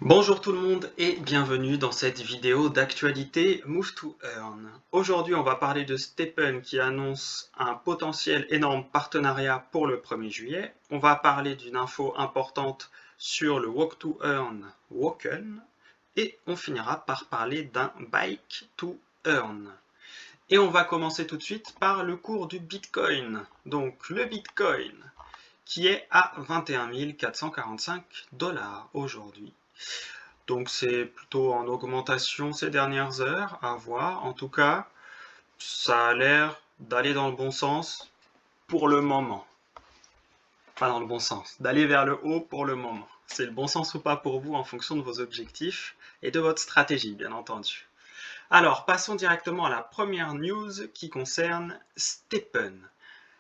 Bonjour tout le monde et bienvenue dans cette vidéo d'actualité Move to Earn. Aujourd'hui, on va parler de STEPN qui annonce un potentiel énorme partenariat pour le 1er juillet. On va parler d'une info importante sur le Walk to Earn Woken et on finira par parler d'un Bike to Earn. Et on va commencer tout de suite par le cours du Bitcoin. Donc le Bitcoin qui est à 21 445 $ aujourd'hui. Donc c'est plutôt en augmentation ces dernières heures, à voir. En tout cas, ça a l'air d'aller dans le bon sens pour le moment. Pas dans le bon sens, d'aller vers le haut pour le moment. C'est le bon sens ou pas pour vous en fonction de vos objectifs et de votre stratégie, bien entendu. Alors, passons directement à la première news qui concerne STEPN.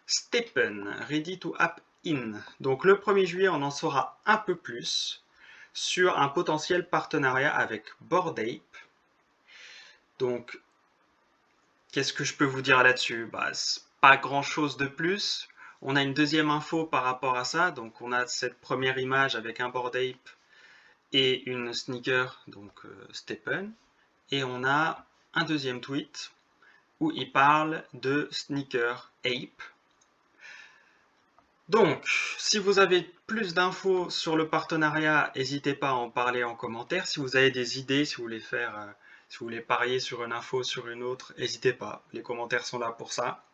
STEPN, Ready to App In. Donc le 1er juillet, on en saura un peu plus sur un potentiel partenariat avec Bored Ape. Donc, qu'est-ce que je peux vous dire là-dessus? Pas grand-chose de plus. On a une deuxième info par rapport à ça. Donc, on a cette première image avec un Bored Ape et une sneaker, donc STEPN. Et on a un deuxième tweet où il parle de sneaker Ape. Donc, si vous avez plus d'infos sur le partenariat, n'hésitez pas à en parler en commentaire. Si vous avez des idées, si vous voulez parier sur une info, sur une autre, n'hésitez pas. Les commentaires sont là pour ça.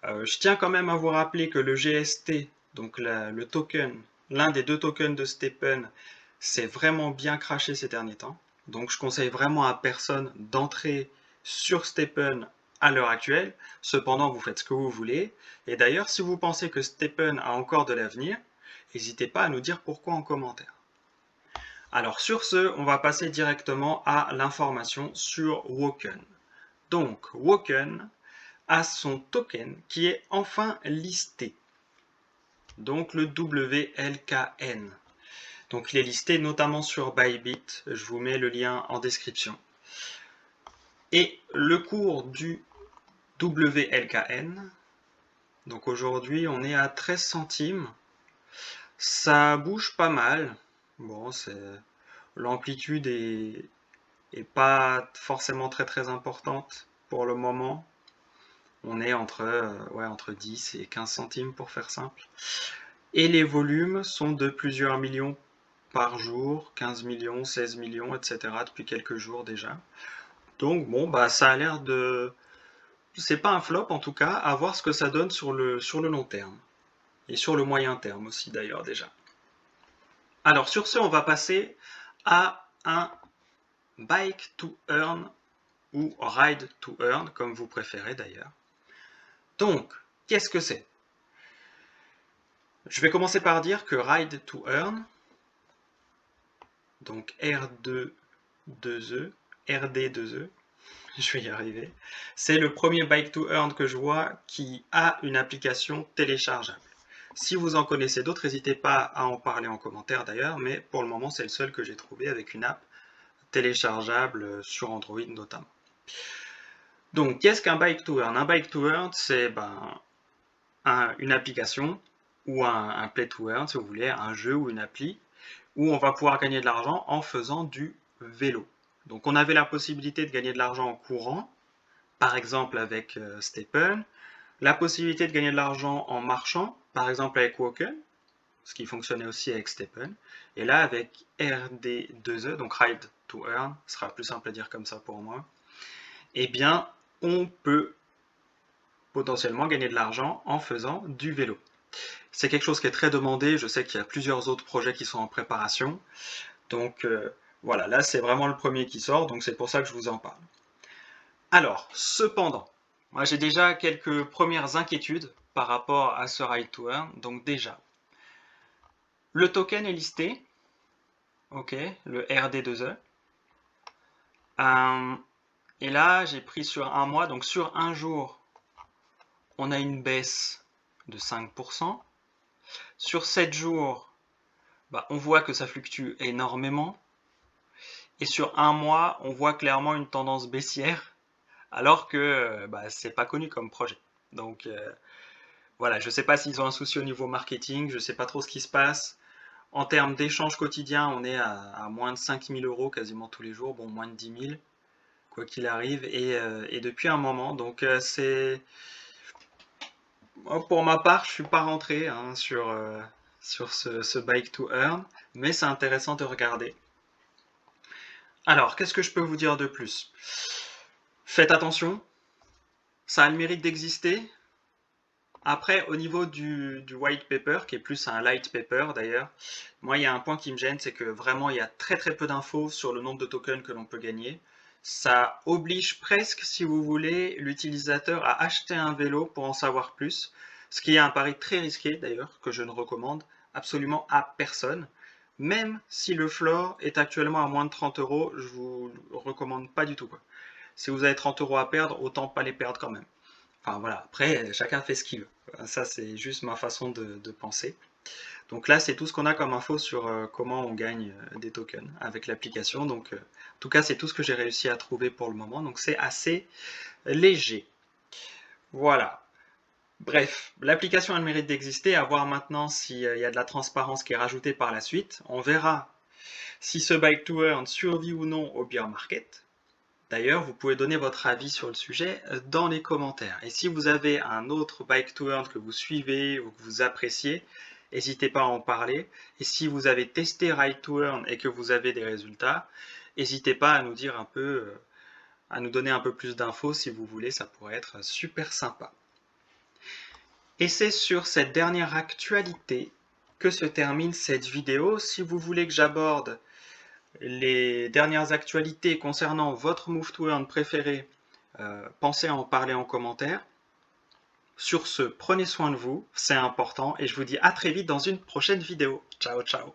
Je tiens quand même à vous rappeler que le GST, donc le token, l'un des deux tokens de STEPN, c'est vraiment bien craché ces derniers temps. Donc, je conseille vraiment à personne d'entrer sur STEPN à l'heure actuelle. Cependant, vous faites ce que vous voulez. Et d'ailleurs, si vous pensez que STEPN a encore de l'avenir, n'hésitez pas à nous dire pourquoi en commentaire. Alors sur ce, on va passer directement à l'information sur Woken. Donc Woken a son token qui est enfin listé. Donc le WLKN. Donc il est listé notamment sur Bybit. Je vous mets le lien en description. Et le cours du WLKN, donc aujourd'hui on est à 13 centimes, ça bouge pas mal. Bon, l'amplitude est pas forcément très importante pour le moment. On est entre 10 et 15 centimes pour faire simple. Et les volumes sont de plusieurs millions par jour, 15 millions, 16 millions, etc. depuis quelques jours déjà. Donc bon, ça a l'air de... C'est pas un flop en tout cas, à voir ce que ça donne sur le long terme. Et sur le moyen terme aussi d'ailleurs déjà. Alors sur ce, on va passer à un Bike to Earn ou Ride to Earn, comme vous préférez d'ailleurs. Donc, qu'est-ce que c'est? Je vais commencer par dire que Ride to Earn, donc RD2E, je vais y arriver, c'est le premier Bike to Earn que je vois qui a une application téléchargeable. Si vous en connaissez d'autres, n'hésitez pas à en parler en commentaire d'ailleurs, mais pour le moment, c'est le seul que j'ai trouvé avec une app téléchargeable sur Android notamment. Donc, qu'est-ce qu'un Bike to Earn? Un Bike to Earn, c'est une application ou un Play to Earn, si vous voulez, un jeu ou une appli, où on va pouvoir gagner de l'argent en faisant du vélo. Donc, on avait la possibilité de gagner de l'argent en courant, par exemple avec STEPN, la possibilité de gagner de l'argent en marchant, par exemple avec Woken, ce qui fonctionnait aussi avec STEPN, et là avec RD2E, donc Ride to Earn, ce sera plus simple à dire comme ça pour moi, eh bien, on peut potentiellement gagner de l'argent en faisant du vélo. C'est quelque chose qui est très demandé, je sais qu'il y a plusieurs autres projets qui sont en préparation, donc voilà, là c'est vraiment le premier qui sort, donc c'est pour ça que je vous en parle. Alors, cependant, moi j'ai déjà quelques premières inquiétudes par rapport à ce Ride to Earn, donc déjà, le token est listé, ok, le RD2E, et là j'ai pris sur un mois, donc sur un jour, on a une baisse de 5%. Sur 7 jours, on voit que ça fluctue énormément. Et sur un mois, on voit clairement une tendance baissière, alors que c'est pas connu comme projet. Donc voilà, je sais pas s'ils ont un souci au niveau marketing, je sais pas trop ce qui se passe. En termes d'échanges quotidiens, on est à moins de 5 000 euros quasiment tous les jours, bon, moins de 10 000, quoi qu'il arrive, et depuis un moment. Donc, pour ma part, je suis pas rentré hein, sur ce Bike to Earn, mais c'est intéressant de regarder. Alors, qu'est-ce que je peux vous dire de plus? Faites attention, ça a le mérite d'exister. Après, au niveau du white paper, qui est plus un light paper d'ailleurs, moi il y a un point qui me gêne, c'est que vraiment il y a très très peu d'infos sur le nombre de tokens que l'on peut gagner. Ça oblige presque, si vous voulez, l'utilisateur à acheter un vélo pour en savoir plus, ce qui est un pari très risqué d'ailleurs, que je ne recommande absolument à personne. Même si le floor est actuellement à moins de 30 euros, je vous le recommande pas du tout, quoi. Si vous avez 30 euros à perdre, autant pas les perdre quand même. Enfin voilà, après, chacun fait ce qu'il veut. Ça, c'est juste ma façon de penser. Donc là, c'est tout ce qu'on a comme info sur comment on gagne des tokens avec l'application. Donc, en tout cas, c'est tout ce que j'ai réussi à trouver pour le moment. Donc, c'est assez léger. Voilà. Bref, l'application a le mérite d'exister. À voir maintenant s'il y a de la transparence qui est rajoutée par la suite. On verra si ce Bike to Earn survit ou non au bear market. D'ailleurs, vous pouvez donner votre avis sur le sujet dans les commentaires. Et si vous avez un autre Bike to Earn que vous suivez ou que vous appréciez, n'hésitez pas à en parler. Et si vous avez testé Ride to Earn et que vous avez des résultats, n'hésitez pas à nous dire un peu, à nous donner un peu plus d'infos si vous voulez, ça pourrait être super sympa. Et c'est sur cette dernière actualité que se termine cette vidéo. Si vous voulez que j'aborde les dernières actualités concernant votre Move to Earn préféré, pensez à en parler en commentaire. Sur ce, prenez soin de vous, c'est important, et je vous dis à très vite dans une prochaine vidéo. Ciao, ciao!